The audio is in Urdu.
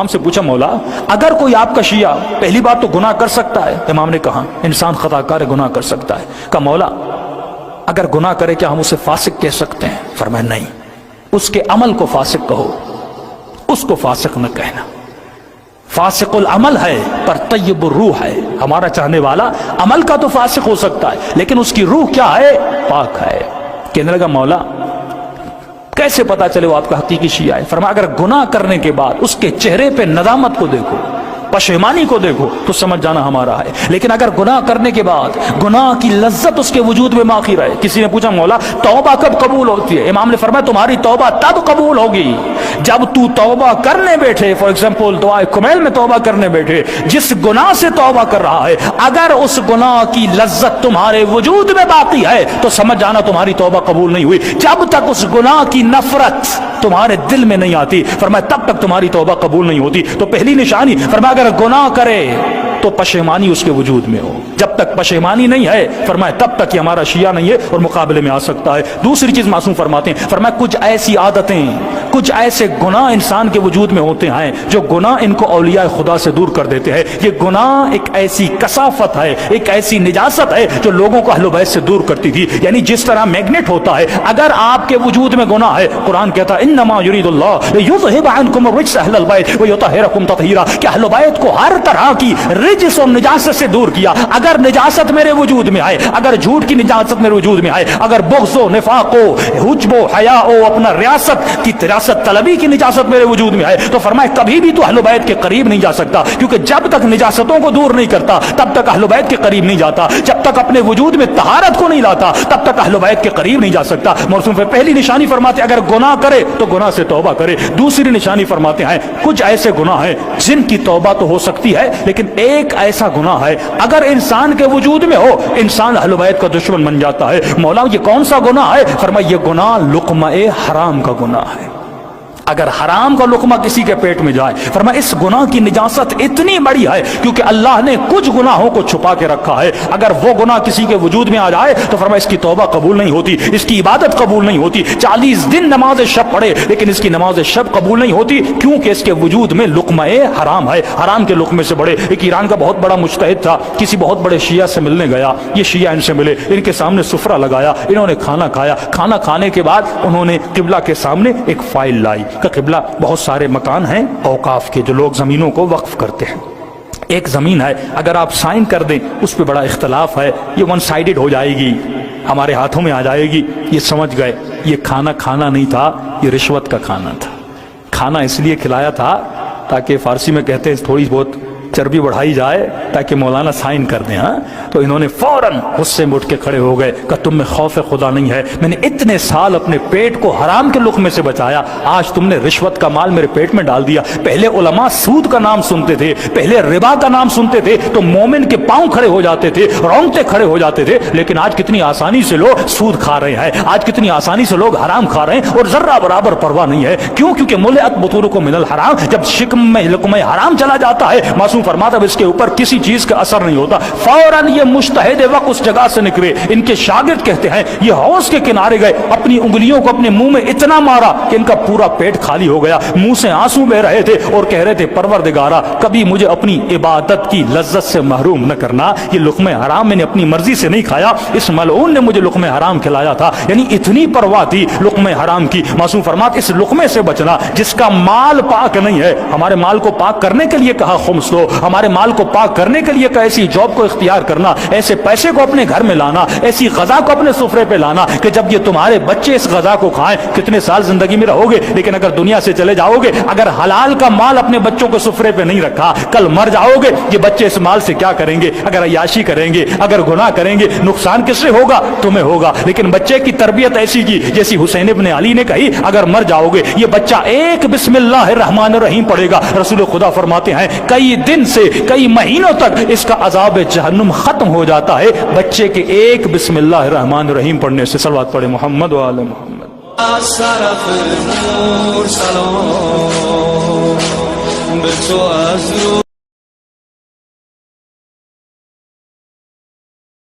سے پوچھا مولا اگر کوئی آپ کا شیعہ پہلی بات تو گناہ کر سکتا ہے؟ امام نے کہا انسان خطا کار گناہ کر سکتا ہے۔ کہا مولا اگر گناہ کرے کیا ہم اسے فاسق کہہ سکتے ہیں؟ فرمایا نہیں، اس کے عمل کو فاسق کہو، اس کو فاسق نہ کہنا۔ فاسق العمل ہے پر طیب الروح ہے، ہمارا چاہنے والا عمل کا تو فاسق ہو سکتا ہے لیکن اس کی روح کیا ہے؟ پاک ہے۔ کہنے لگا مولا کیسے پتا چلے وہ آپ کا حقیقی شیعہ ہے؟ فرمایا اگر گناہ کرنے کے بعد اس کے چہرے پہ ندامت کو دیکھو، پشیمانی کو دیکھو تو سمجھ جانا ہمارا ہے، لیکن اگر گناہ کرنے کے بعد گناہ کی لذت اس کے وجود میں باقی رہے۔ کسی نے پوچھا مولا توبہ کب قبول ہوتی ہے؟ امام نے فرمایا تمہاری توبہ تب قبول ہوگی جب تو توبہ کرنے بیٹھے، فار ایگزامپل دعائے کمیل میں توبہ کرنے بیٹھے، جس گناہ سے توبہ کر رہا ہے اگر اس گناہ کی لذت تمہارے وجود میں باقی ہے تو سمجھ جانا تمہاری توبہ قبول نہیں ہوئی۔ جب تک اس گناہ کی نفرت تمہارے دل میں نہیں آتی فرمایا تب تک تمہاری توبہ قبول نہیں ہوتی۔ تو پہلی نشانی فرمایا اگر گناہ کرے تو پشیمانی اس کے وجود میں ہو، جب تک پشیمانی نہیں ہے فرمایا تب تک یہ ہمارا شیعہ نہیں ہے اور مقابلے میں آ سکتا ہے۔ دوسری چیز معصوم فرماتے ہیں فرمایا کچھ ایسی عادتیں، کچھ ایسے گناہ انسان کے وجود میں ہوتے ہیں جو گناہ ان کو اولیاء خدا سے دور کر دیتے ہیں۔ یہ گناہ ایک ایسی کثافت ہے، ایک ایسی نجاست ہے جو لوگوں کو اہل بیت سے دور کرتی تھی۔ یعنی جس طرح میگنیٹ ہوتا ہے، اگر آپ کے وجود میں گناہ ہے، قرآن کہتا ہے انما یرید اللہ لیذھب عنکم الرجس اہل البیت ویطہرکم تطہیرا، کہ اہل بیت کو ہر طرح کی رجس اور نجاست سے دور کیا۔ اگر نجاست میرے وجود میں آئے، اگر جھوٹ کی نجاست میرے وجود میں آئے، اگر بغض و نفاق و حجب و حیا و اپنا ریاست کی ریاست طلبی کی نجاست میرے وجود میں آئے تو فرمایا کبھی بھی تو اہل بیت کے قریب نہیں جا سکتا، کیونکہ جب تک نجاستوں کو دور نہیں کرتا تب تک اہل بیت کے قریب نہیں جاتا، جب تک اپنے وجود میں طہارت کو نہیں لاتا تب تک اہل بیت کے قریب نہیں جا سکتا۔ موسم پہ پہلی نشانی فرماتے اگر گناہ کرے تو گناہ سے توبہ کرے۔ دوسری نشانی فرماتے ہیں کچھ ایسے گناہ ہیں جن کی توبہ تو ہو سکتی ہے لیکن ایک ایسا گناہ ہے اگر انسان کے وجود میں ہو انسان اہل بیت کا دشمن بن جاتا ہے۔ مولا یہ کون سا گناہ ہے؟ فرمایا یہ گناہ لقمہ حرام کا گناہ ہے۔ اگر حرام کا لقمہ کسی کے پیٹ میں جائے فرمایا اس گناہ کی نجاست اتنی بڑی ہے کیونکہ اللہ نے کچھ گناہوں کو چھپا کے رکھا ہے، اگر وہ گناہ کسی کے وجود میں آ جائے تو فرمایا اس کی توبہ قبول نہیں ہوتی، اس کی عبادت قبول نہیں ہوتی۔ 40 دن نماز شب پڑھے لیکن اس کی نماز شب قبول نہیں ہوتی کیونکہ اس کے وجود میں لقمہ حرام ہے، حرام کے لقمے سے بڑے۔ ایک ایران کا بہت بڑا مجتہد تھا، کسی بہت بڑے شیعہ سے ملنے گیا، یہ شیعہ ان سے ملے، ان کے سامنے سفرہ لگایا، انہوں نے کھانا کھایا، کھانا کھانے کے بعد انہوں نے قبلہ کے سامنے ایک فائل لائی کہ قبلہ بہت سارے مکان ہیں اوقاف کے جو لوگ زمینوں کو وقف کرتے ہیں، ایک زمین ہے اگر آپ سائن کر دیں اس پہ بڑا اختلاف ہے، یہ ون سائیڈڈ ہو جائے گی، ہمارے ہاتھوں میں آ جائے گی۔ یہ سمجھ گئے یہ کھانا کھانا نہیں تھا، یہ رشوت کا کھانا تھا۔ کھانا اس لیے کھلایا تھا تاکہ فارسی میں کہتے ہیں تھوڑی بہت چربی بڑھائی جائے تاکہ مولانا سائن کر دیں۔ ہاں تو انہوں نے فوراً غصے میں اٹھ کے کھڑے ہو گئے کہ تم میں خوف خدا نہیں ہے، میں نے اتنے سال اپنے پیٹ کو حرام کے لقمے سے بچایا، آج تم نے رشوت کا مال میرے پیٹ میں ڈال دیا۔ پہلے علماء سود کا نام سنتے تھے، پہلے ربا کا نام سنتے تھے تو مومن کے پاؤں کھڑے ہو جاتے تھے، رونگٹے کھڑے ہو جاتے تھے، لیکن آج کتنی آسانی سے لوگ سود کھا رہے ہیں، آج کتنی آسانی سے لوگ حرام کھا رہے ہیں اور ذرہ برابر پرواہ نہیں ہے۔ کیوں؟ کیونکہ ملئت بطونکم من الحرام، جب شکم میں لقمہ حرام چلا جاتا ہے معصوم فرماتا ہے اس کے اوپر کسی چیز کا اثر نہیں ہوتا، فوراً یہ مجتہد وقت اس جگہ سے نکلے۔ ان کے شاگرد کہتے ہیں یہ حوض کے کنارے گئے، اپنی انگلیوں کو اپنے منہ میں اتنا مارا کہ ان کا پورا پیٹ خالی ہو گیا، منہ سے آنسو بہ رہے تھے اور کہہ رہے تھے پروردگارا کبھی مجھے اپنی عبادت کی لذت سے محروم نہ کرنا، یہ لقمہ حرام میں نے اپنی مرضی سے نہیں کھایا، اس ملعون نے مجھے لقمہ حرام کھلایا تھا۔ یعنی اتنی پرواہ تھی لقمہ حرام کی۔ معصوم فرماتے اس لقمے سے بچنا جس کا مال پاک نہیں ہے، ہمارے مال کو پاک کرنے کے لیے کہا خمس دو، ہمارے مال کو پاک کرنے کے لیے کہ ایسی جاب کو اختیار کرنا، ایسے پیسے کو اپنے گھر میں لانا، ایسی غذا کو اپنے سفرے پہ لانا کہ جب یہ تمہارے بچے اس غذا کو کھائیں کتنے سال زندگی میں رہو گے، لیکن اگر دنیا سے چلے جاؤ گے، اگر حلال کا مال اپنے بچوں کو سفرے پہ نہیں رکھا، کل مر جاؤ گے، یہ بچے اس مال سے کیا کریں گے؟ اگر عیاشی کریں گے، اگر گناہ کریں گے، نقصان کس سے ہوگا؟ تمہیں ہوگا۔ لیکن بچے کی تربیت ایسی کی جیسی حسین ابن علی نے کہی، اگر مر جاؤ گے یہ بچہ ایک بسم اللہ الرحمن الرحیم پڑھے گا، رسول خدا فرماتے ہیں کئی دن سے کئی مہینوں تک اس کا عذاب جہنم ختم ہو جاتا ہے بچے کے ایک بسم اللہ الرحمن الرحیم پڑھنے سے۔ صلوات پڑھے محمد و آل محمد۔